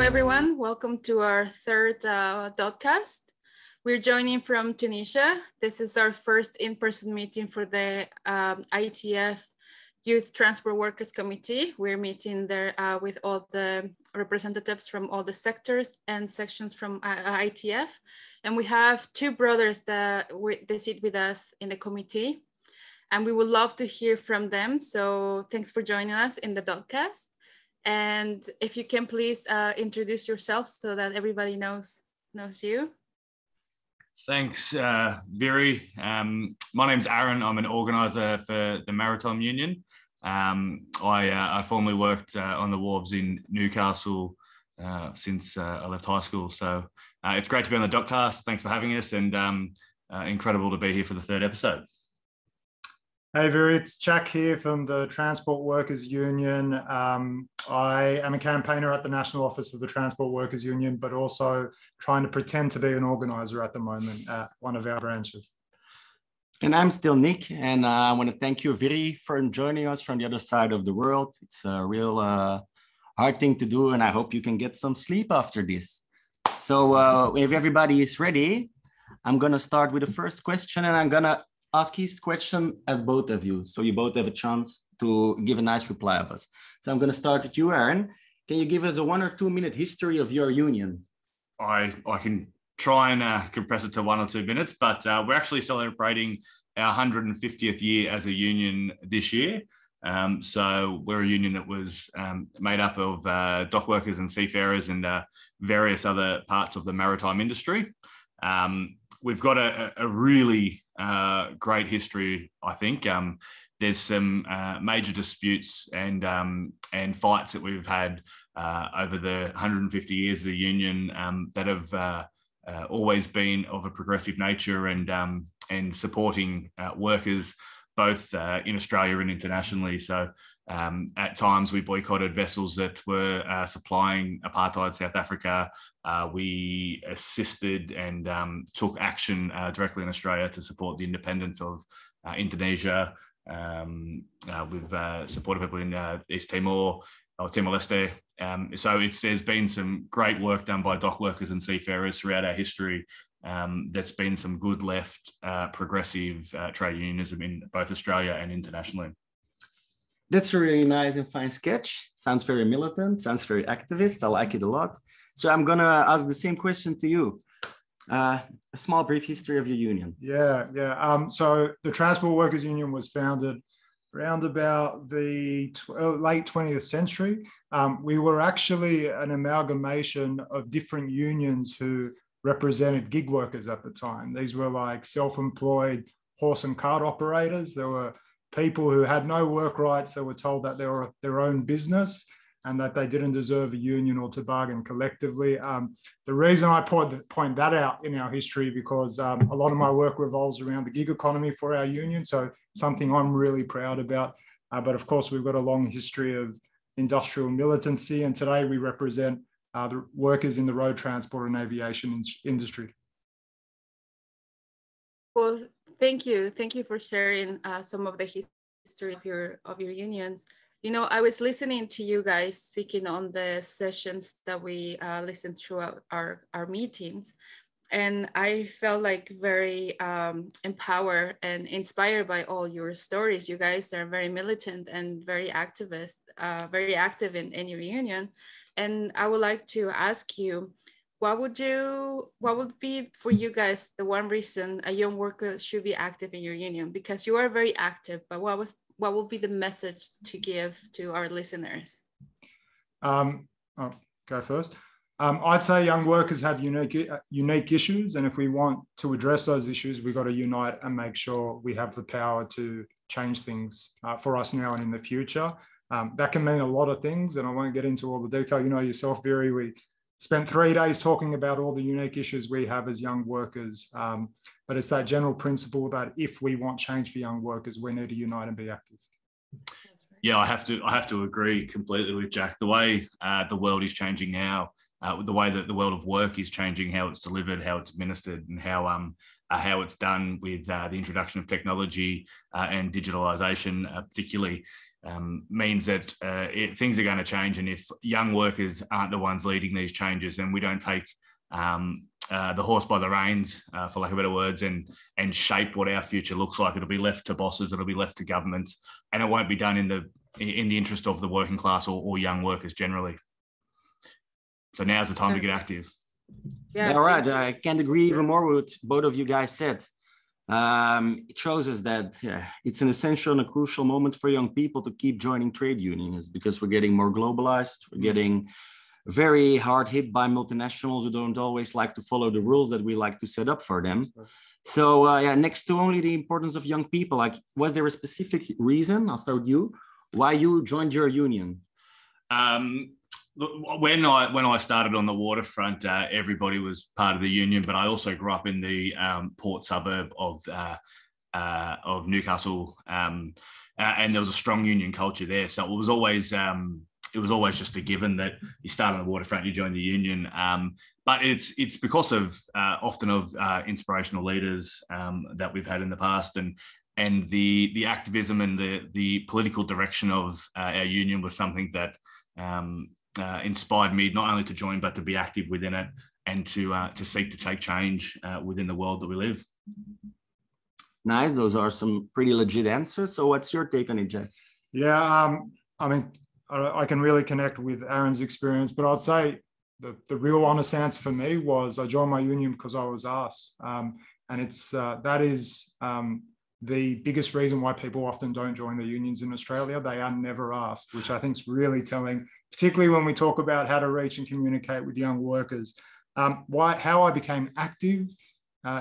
everyone. Welcome to our third Dockast. We're joining from Tunisia. This is our first in-person meeting for the ITF Youth Transport Workers Committee. We're meeting there with all the representatives from all the sectors and sections from ITF. And we have two brothers that they sit with us in the committee. And we would love to hear from them. So thanks for joining us in the Dockast. And if you can please introduce yourself so that everybody knows you. Thanks, Viri. My name's Aaron. I'm an organiser for the Maritime Union. I formerly worked on the wharves in Newcastle since I left high school. So it's great to be on the Dockast. Thanks for having us, and incredible to be here for the third episode. Hey, Viri, it's Jack here from the Transport Workers Union. I am a campaigner at the National Office of the Transport Workers Union, but also trying to pretend to be an organiser at the moment at one of our branches. And I'm still Nick, and I want to thank you, Viri, for joining us from the other side of the world. It's a real hard thing to do, and I hope you can get some sleep after this. So if everybody is ready, I'm going to start with the first question, and I'm going to ask his question at both of you, so you both have a chance to give a nice reply of us. So I'm going to start with you, Aaron. Can you give us a 1 or 2 minute history of your union? I can try and compress it to 1 or 2 minutes, but we're actually celebrating our 150th year as a union this year. So we're a union that was made up of dock workers and seafarers and various other parts of the maritime industry. We've got a really great history, I think. There's some major disputes and fights that we've had over the 150 years of the union that have always been of a progressive nature and supporting workers both in Australia and internationally. So at times we boycotted vessels that were supplying apartheid South Africa. We assisted and took action directly in Australia to support the independence of Indonesia. We've supported people in East Timor or Timor-Leste. So there's been some great work done by dock workers and seafarers throughout our history. That's been some good left progressive trade unionism in both Australia and internationally. That's a really nice and fine sketch. Sounds very militant, sounds very activist. I like it a lot. So I'm going to ask the same question to you. A small brief history of your union. Yeah. So the Transport Workers Union was founded around about the late 20th century. We were actually an amalgamation of different unions who represented gig workers at the time. These were like self-employed horse and cart operators. There were people who had no work rights. They were told that they were their own business and that they didn't deserve a union or to bargain collectively. The reason I point that out in our history, because a lot of my work revolves around the gig economy for our union, so something I'm really proud about. But of course, we've got a long history of industrial militancy, and today we represent the workers in the road transport and aviation industry. Well, thank you. Thank you for sharing some of the history of your unions. You know, I was listening to you guys speaking on the sessions that we listened throughout our meetings, and I felt like very empowered and inspired by all your stories. You guys are very militant and very activist, very active in your union. And I would like to ask you, what would be for you guys the one reason a young worker should be active in your union? Because you are very active, but what would be the message to give to our listeners? I'll go first. I'd say young workers have unique issues, and if we want to address those issues, we've got to unite and make sure we have the power to change things for us now and in the future. That can mean a lot of things, and I won't get into all the detail. You know yourself, Viri, we spent 3 days talking about all the unique issues we have as young workers. But it's that general principle that if we want change for young workers, we need to unite and be active. Yeah, I have to agree completely with Jack. The way the world is changing now, the way that the world of work is changing, how it's delivered, how it's administered, and how it's done with the introduction of technology and digitalisation, particularly. means that things are going to change. And if young workers aren't the ones leading these changes, then we don't take the horse by the reins, for lack of better words, and shape what our future looks like. It'll be left to bosses, it'll be left to governments, and it won't be done in the interest of the working class or young workers generally. So now's the time to get active. Yeah, all right. I can't agree even more with what both of you guys said. It shows us that it's an essential and a crucial moment for young people to keep joining trade unions, because we're getting more globalized, we're getting very hard hit by multinationals who don't always like to follow the rules that we like to set up for them. So yeah, next to only the importance of young people, like, was there a specific reason, I'll start with you, why you joined your union? When I started on the waterfront, everybody was part of the union, but I also grew up in the port suburb of Newcastle, and there was a strong union culture there. So it was always just a given that you start on the waterfront, you join the union. But it's because of often of inspirational leaders that we've had in the past, and the activism and the political direction of our union was something that inspired me not only to join but to be active within it and to seek to take change within the world that we live. Nice. Those are some pretty legit answers. So what's your take on it, Jack? Yeah, I mean, I can really connect with Aaron's experience, but I'd say the real honest answer for me was I joined my union because I was asked. And it's that is the biggest reason why people often don't join the unions in Australia. They are never asked, which I think is really telling, particularly when we talk about how to reach and communicate with young workers. How I became active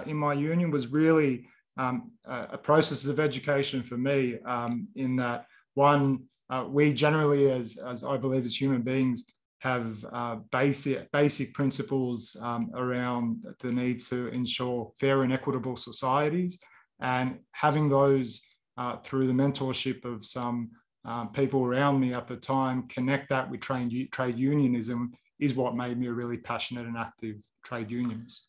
in my union was really a process of education for me, in that one, we generally, as I believe as human beings, have basic principles around the need to ensure fair and equitable societies, and having those through the mentorship of some people around me at the time, connect that with trade unionism is what made me a really passionate and active trade unionist.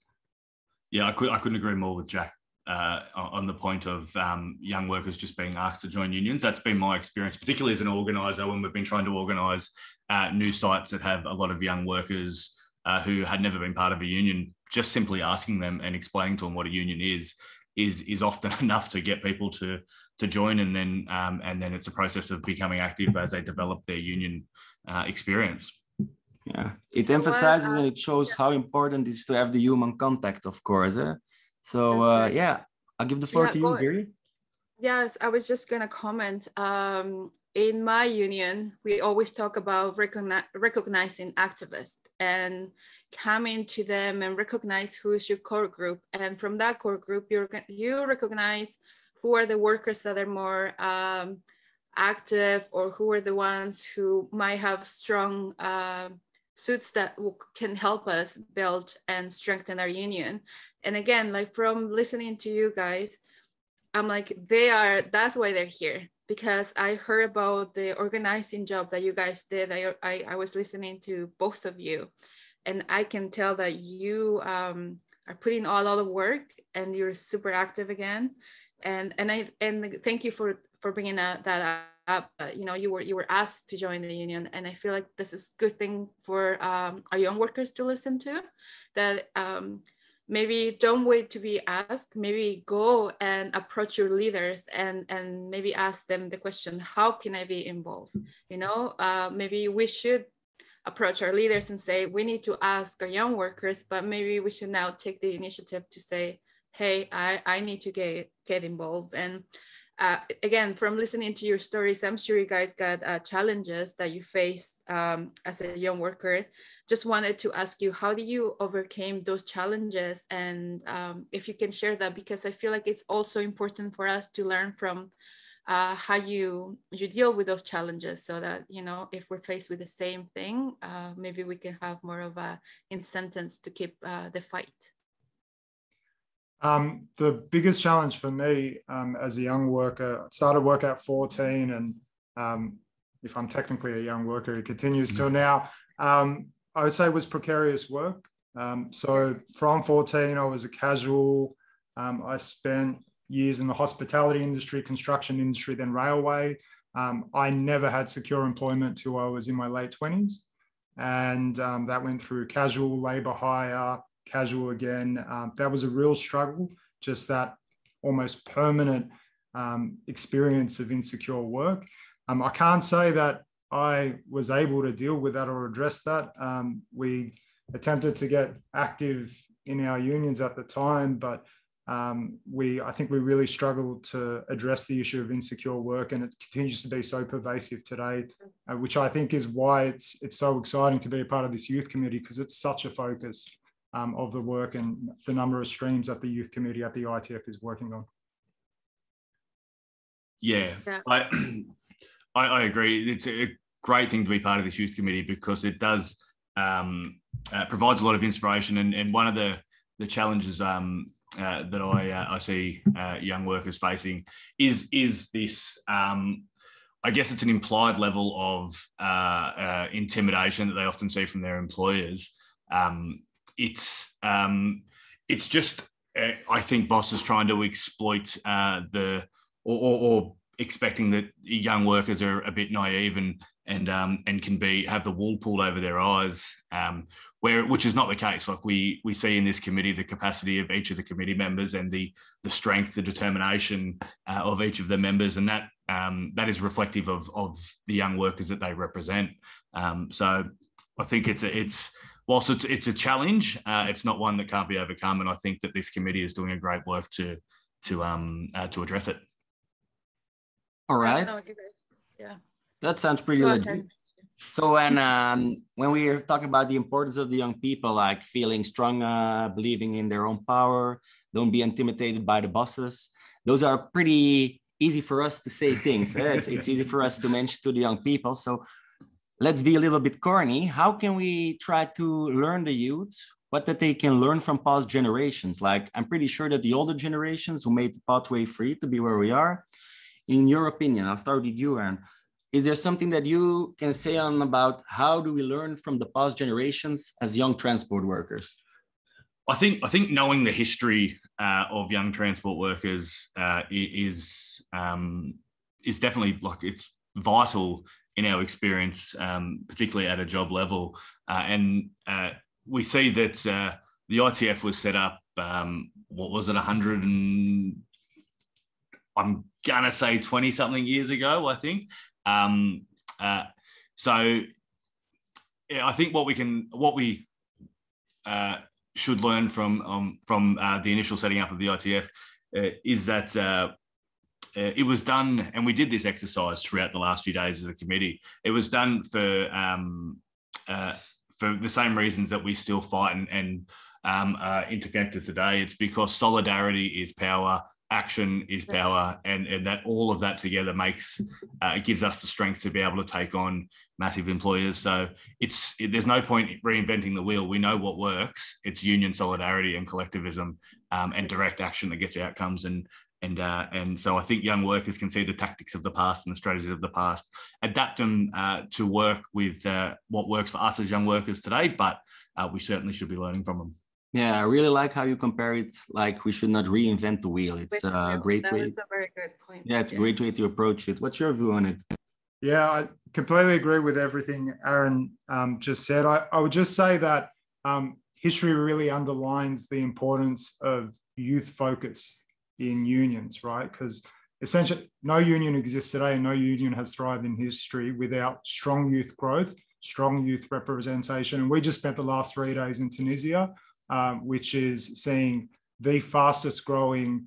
Yeah, I couldn't agree more with Jack on the point of young workers just being asked to join unions. That's been my experience, particularly as an organiser, when we've been trying to organise new sites that have a lot of young workers who had never been part of a union. Just simply asking them and explaining to them what a union is often enough to get people to join, and then it's a process of becoming active as they develop their union experience. Yeah, it emphasizes and it shows how important it is to have the human contact, of course. So right. Yeah, I'll give the floor to you, Gary. Yes, I was just going to comment. In my union, we always talk about recognizing activists and coming to them and recognize who is your core group. And from that core group, you recognize who are the workers that are more active, or who are the ones who might have strong suits that can help us build and strengthen our union. And again, like from listening to you guys, I'm like, that's why they're here, because I heard about the organizing job that you guys did. I was listening to both of you, and I can tell that you are putting all the work and you're super active again. And thank you for bringing that up. You were asked to join the union, and I feel like this is a good thing for our young workers to listen to, that maybe don't wait to be asked, maybe go and approach your leaders and maybe ask them the question, how can I be involved? Maybe we should approach our leaders and say, we need to ask our young workers, but maybe we should now take the initiative to say, hey, I need to get involved. And again, from listening to your stories, I'm sure you guys got challenges that you faced as a young worker. Just wanted to ask you, how do you overcome those challenges? And if you can share that, because I feel like it's also important for us to learn from how you deal with those challenges, so that, if we're faced with the same thing, maybe we can have more of a incentives to keep the fight. The biggest challenge for me as a young worker, I started work at 14, and if I'm technically a young worker, it continues till now, I would say was precarious work. So from 14, I was a casual. I spent years in the hospitality industry, construction industry, then railway. I never had secure employment till I was in my late 20s. And that went through casual labor hire, casual again. That was a real struggle, just that almost permanent experience of insecure work. I can't say that I was able to deal with that or address that. We attempted to get active in our unions at the time, but I think we really struggled to address the issue of insecure work, and it continues to be so pervasive today, which I think is why it's so exciting to be a part of this youth committee, because it's such a focus of the work and the number of streams that the youth committee at the ITF is working on. Yeah. I agree. It's a great thing to be part of this youth committee because it does provides a lot of inspiration, and one of the challenges that I see young workers facing is this. I guess it's an implied level of intimidation that they often see from their employers. It's just I think bosses trying to exploit or expecting that young workers are a bit naive and can have the wool pulled over their eyes, which is not the case. Like we see in this committee the capacity of each of the committee members and the strength, the determination of each of the members, and that is reflective of the young workers that they represent. So I think whilst it's a challenge, it's not one that can't be overcome, and I think that this committee is doing a great work to address it. All right. Yeah. That sounds pretty legit. So when we are talking about the importance of the young people, like feeling strong, believing in their own power, don't be intimidated by the bosses, those are pretty easy for us to say things. It's easy for us to mention to the young people. So let's be a little bit corny. How can we try to learn the youth what that they can learn from past generations? Like, I'm pretty sure that the older generations who made the pathway free to be where we are, in your opinion, I'll start with you, Aaron. Is there something that you can say about how do we learn from the past generations as young transport workers? I think knowing the history of young transport workers is definitely, like, it's vital in our experience, particularly at a job level. And we see that the ITF was set up, what was it, 100 and I'm gonna say 20 something years ago, I think. So yeah, I think what we should learn from the initial setting up of the ITF is that it was done, and we did this exercise throughout the last few days as a committee. It was done for the same reasons that we still fight and are interconnected today. It's because solidarity is power, action is power, and that all of that together gives us the strength to be able to take on massive employers. So there's no point reinventing the wheel. We know what works. It's union solidarity and collectivism and direct action that gets outcomes. And so I think young workers can see the tactics of the past and the strategies of the past, adapt them to work with what works for us as young workers today, but we certainly should be learning from them. Yeah, I really like how you compare it. Like, we should not reinvent the wheel. It's a great way. That was a very good point. Yeah, it's a great way to approach it. What's your view on it? Yeah, I completely agree with everything Aaron just said. I would just say that history really underlines the importance of youth focus in unions, right? Because essentially no union exists today and no union has thrived in history without strong youth growth, strong youth representation. And we just spent the last 3 days in Tunisia, which is seeing the fastest growing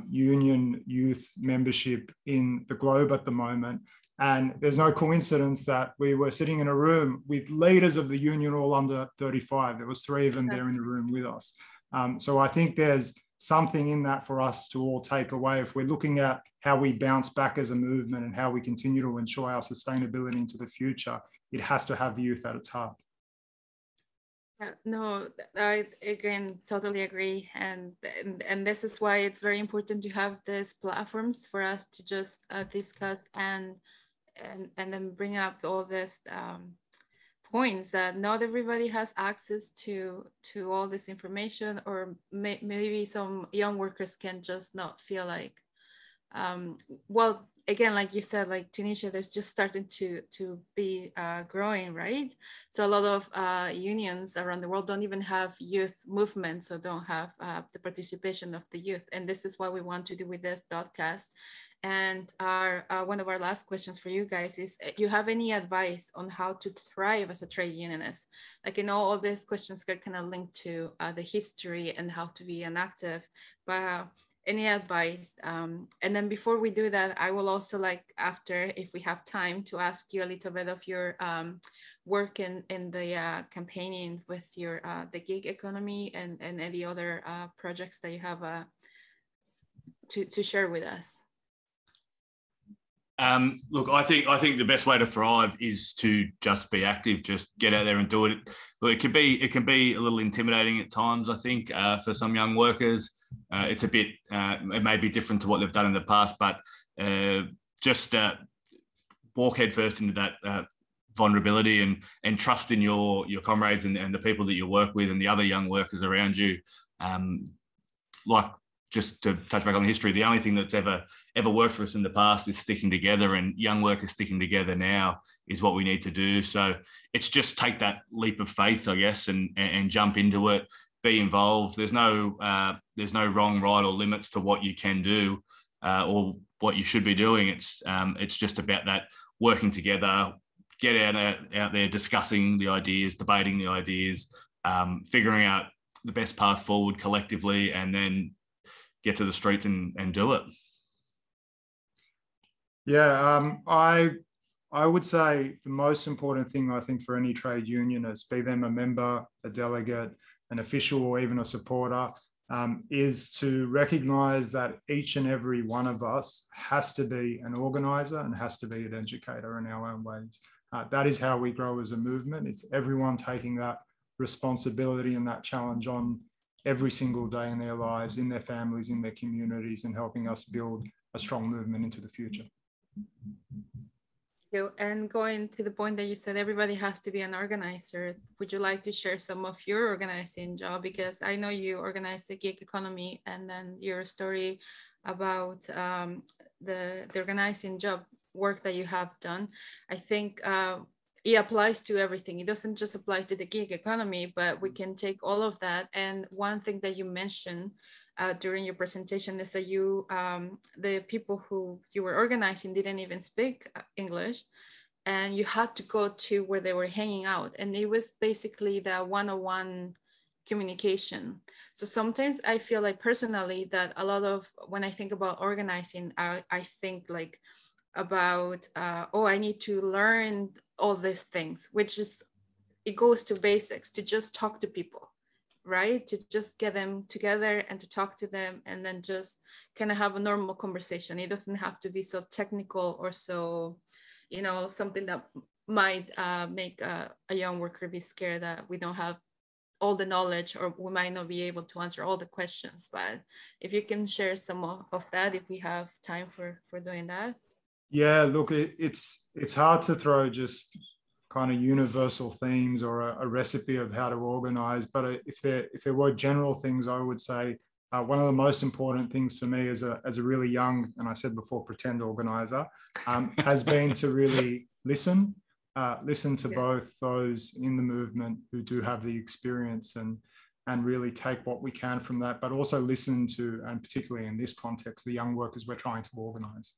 union youth membership in the globe at the moment. And there's no coincidence that we were sitting in a room with leaders of the union all under 35. There was 3 of them there in the room with us. So I think there's something in that for us to all take away. If we're looking at how we bounce back as a movement and how we continue to ensure our sustainability into the future, it has to have youth at its heart. No, I again totally agree, and this is why it's very important to have these platforms for us to just discuss and then bring up all these points that not everybody has access to all this information, or maybe some young workers can just not feel like well, again, like you said, like Tunisia, there's just starting to be growing, right? So a lot of unions around the world don't even have youth movements, or don't have the participation of the youth. And this is what we want to do with this Dockast. And our one of our last questions for you guys is, you have any advice on how to thrive as a trade unionist? Like, you know, all these questions get kind of linked to the history and how to be an active, but any advice? And then before we do that, I will also like, after, if we have time, to ask you a little bit of your work in the campaigning with your the gig economy and any other projects that you have to share with us. Look, I think the best way to thrive is to just be active, just get out there and do it. Look, it can be a little intimidating at times, I think, for some young workers. It's a bit, it may be different to what they've done in the past, but just walk headfirst into that vulnerability and trust in your comrades and the people that you work with and the other young workers around you. Like, just to touch back on the history, the only thing that's ever worked for us in the past is sticking together, and young workers sticking together now is what we need to do. So it's just take that leap of faith, I guess, and jump into it, be involved. There's no wrong, right, or limits to what you can do or what you should be doing. It's just about that working together, get out there discussing the ideas, debating the ideas, figuring out the best path forward collectively, and then get to the streets and do it. Yeah, I would say the most important thing, I think, for any trade unionist, be them a member, a delegate, an official, or even a supporter, is to recognise that each and every one of us has to be an organiser and has to be an educator in our own ways. That is how we grow as a movement. It's everyone taking that responsibility and that challenge on every single day in their lives, in their families, in their communities, and helping us build a strong movement into the future. And going to the point that you said, everybody has to be an organizer. Would you like to share some of your organizing job? Because I know you organized the gig economy, and then your story about the organizing job work that you have done. I think it applies to everything. It doesn't just apply to the gig economy, but we can take all of that. And one thing that you mentioned during your presentation is that you, the people who you were organizing didn't even speak English, and you had to go to where they were hanging out. And it was basically the one-on-one communication. So sometimes I feel like personally that a lot of, when I think about organizing, I think like about, oh, I need to learn all these things, which is, it goes to basics, to just talk to people, right? To just get them together and to talk to them, and then just kind of have a normal conversation. It doesn't have to be so technical or so, you know, something that might make a young worker be scared that we don't have all the knowledge, or we might not be able to answer all the questions. But if you can share some of that, if we have time for doing that. Yeah, look, it's hard to throw just kind of universal themes or a recipe of how to organize. But if there were general things, I would say one of the most important things for me as a really young, and I said before, pretend organizer, has been to really listen to both those in the movement who do have the experience and really take what we can from that, but also listen to, and particularly in this context, the young workers we're trying to organize.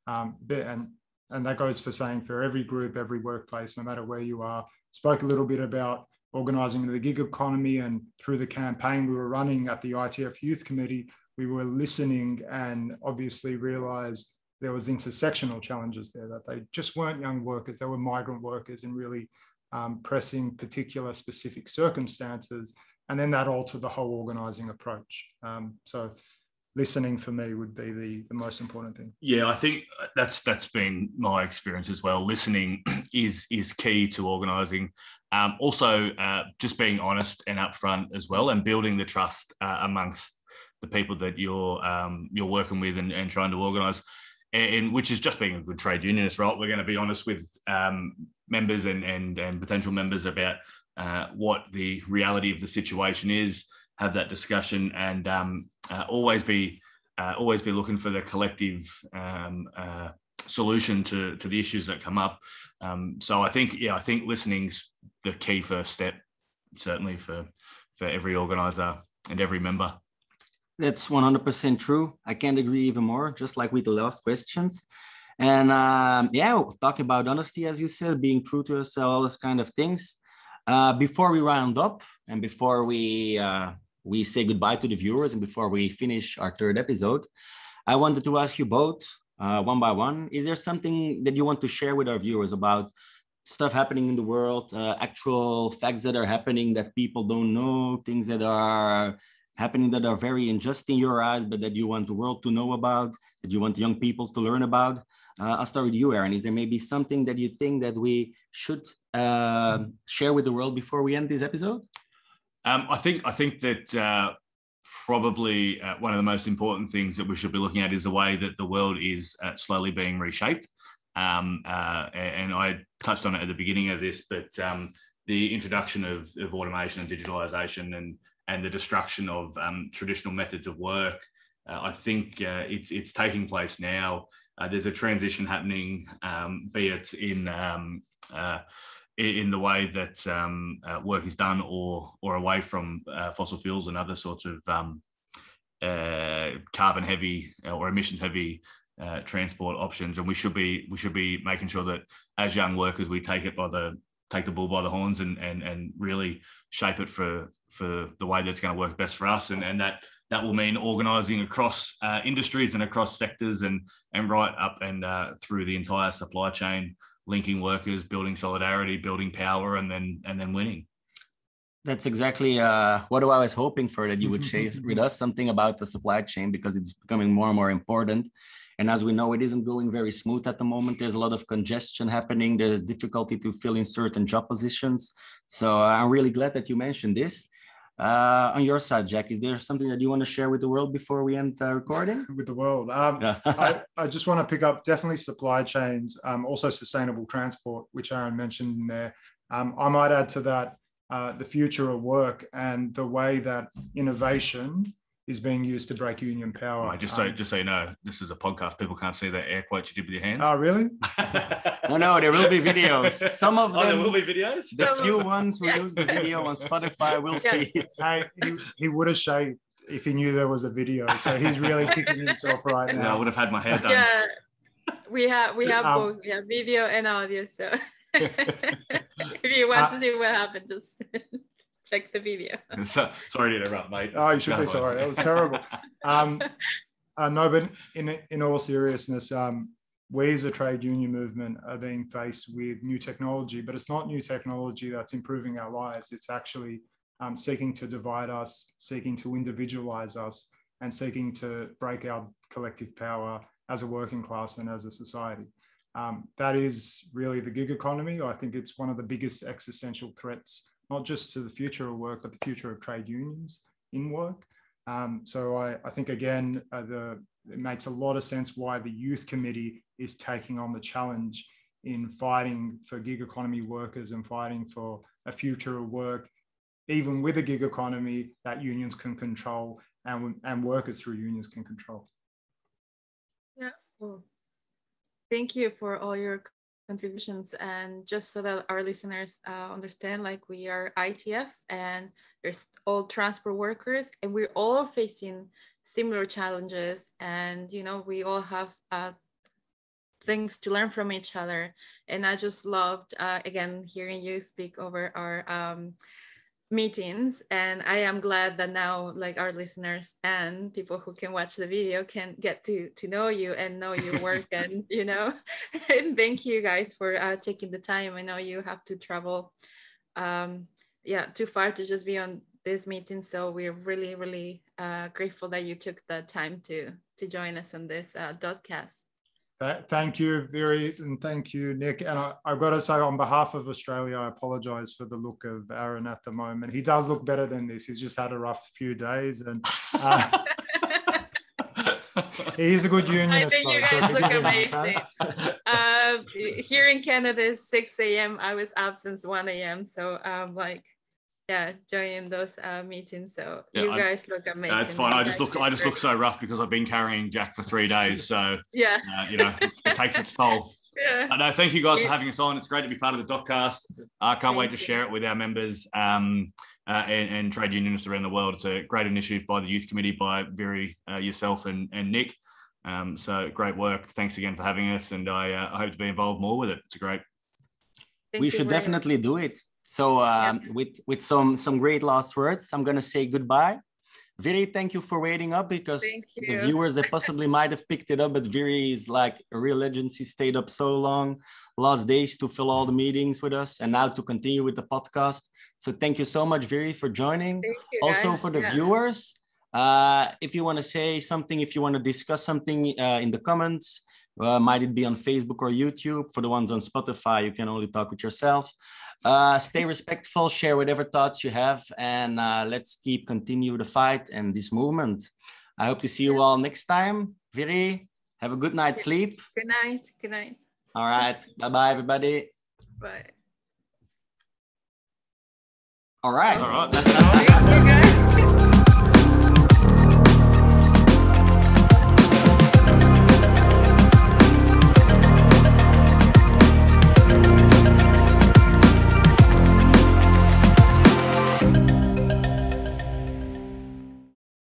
And that goes for saying for every group, every workplace, no matter where you are. Spoke a little bit about organising the gig economy, and through the campaign we were running at the ITF Youth Committee, we were listening and obviously realised there was intersectional challenges there, that they just weren't young workers, they were migrant workers, and really pressing particular specific circumstances. And then that altered the whole organising approach. So listening for me would be the most important thing. Yeah, I think that's been my experience as well. Listening is key to organising. Also, just being honest and upfront as well, and building the trust amongst the people that you're working with and trying to organise, and which is just being a good trade unionist, right? We're going to be honest with members and potential members about what the reality of the situation is. Have that discussion, and always be always be looking for the collective solution to the issues that come up. So I think listening's the key first step, certainly for every organiser and every member. That's 100% true. I can't agree even more, just like with the last questions. And talking about honesty, as you said, being true to yourself, all those kind of things. Before we round up and before we say goodbye to the viewers and before we finish our third episode, I wanted to ask you both, one by one, is there something that you want to share with our viewers about stuff happening in the world, actual facts that are happening that people don't know, things that are happening that are very unjust in your eyes, but that you want the world to know about, that you want young people to learn about? I'll start with you, Aarin. Is there maybe something that you think that we should share with the world before we end this episode? I think that probably one of the most important things that we should be looking at is the way that the world is slowly being reshaped. And I touched on it at the beginning of this, but the introduction of automation and digitalisation and the destruction of traditional methods of work, I think it's taking place now. There's a transition happening, be it in the way that work is done or away from fossil fuels and other sorts of carbon heavy or emissions heavy transport options. And we should be making sure that as young workers we take the bull by the horns and really shape it for the way that's going to work best for us, and that will mean organising across industries and across sectors and right up and through the entire supply chain, linking workers, building solidarity, building power, and then winning. That's exactly what I was hoping for, that you would share with us something about the supply chain, because it's becoming more and more important. And as we know, it isn't going very smooth at the moment. There's a lot of congestion happening. There's difficulty to fill in certain job positions. So I'm really glad that you mentioned this. On your side, Jack, is there something that you want to share with the world before we end the recording? With the world. I just want to pick up definitely supply chains, also sustainable transport, which Aarin mentioned in there. I might add to that the future of work and the way that innovation is being used to break union power. Right, just so you know, this is a podcast. People can't see the air quotes you did with your hands. Oh, really? No, there will be videos. Some of them. There will be videos? The few ones who use the video on Spotify will see it. Hey, he would have shaved if he knew there was a video. So he's really kicking himself right now. I would have had my hair done. Yeah, we have both, video and audio. So if you want to see what happened, just check the video. Sorry to interrupt, mate. Oh, you should be sorry. That was terrible. No, but in all seriousness, we as a trade union movement are being faced with new technology, but it's not new technology that's improving our lives. It's actually seeking to divide us, seeking to individualize us, and seeking to break our collective power as a working class and as a society. That is really the gig economy. I think it's one of the biggest existential threats, not just to the future of work, but the future of trade unions in work. So I think, again, it makes a lot of sense why the Youth Committee is taking on the challenge in fighting for gig economy workers and fighting for a future of work, even with a gig economy that unions can control and workers through unions can control. Yeah, well, thank you for all your contributions. And just so that our listeners understand, like, we are ITF and there's all transport workers, and we're all facing similar challenges, and we all have things to learn from each other. And I just loved again hearing you speak over our meetings, and I am glad that now, like, our listeners and people who can watch the video can get to know you and know your work. And and thank you guys for taking the time. I know you have to travel too far to just be on this meeting, so we're really, really grateful that you took the time to join us on this Dockast. Thank you, Viri, and thank you, Nick. And I've got to say, on behalf of Australia, I apologise for the look of Aarin at the moment. He does look better than this. He's just had a rough few days, and he is a good unionist. I think you guys look amazing. Here in Canada, it's 6 a.m. I was up since 1 a.m. So join those meetings. So Yeah, you guys look amazing. That's fine. I just look so rough because I've been carrying Jack for 3 days. So yeah, you know, it takes its toll. Yeah. No, thank you guys for having us on. It's great to be part of the Dockast. I can't wait to you. share it with our members and trade unionists around the world. It's a great initiative by the Youth Committee, by Viri, yourself and Nick. So great work. Thanks again for having us, and I hope to be involved more with it. It's great. We should definitely do it. So with some great last words, I'm going to say goodbye. Viri, thank you for waiting up, because the viewers that possibly might have picked it up, but Viri is like a real legend. She stayed up so long, last days to fill all the meetings with us, and now to continue with the podcast. So thank you so much, Viri, for joining. Thank you, also guys. for the viewers, if you want to say something, if you want to discuss something in the comments, might it be on Facebook or YouTube. For the ones on Spotify, you can only talk with yourself. Stay respectful, share whatever thoughts you have, and let's continue the fight and this movement. I hope to see you all next time. Viri, have a good night's sleep. Good night. Good night. All right. Bye-bye, everybody. Bye. All right. All right. Thank you, guys.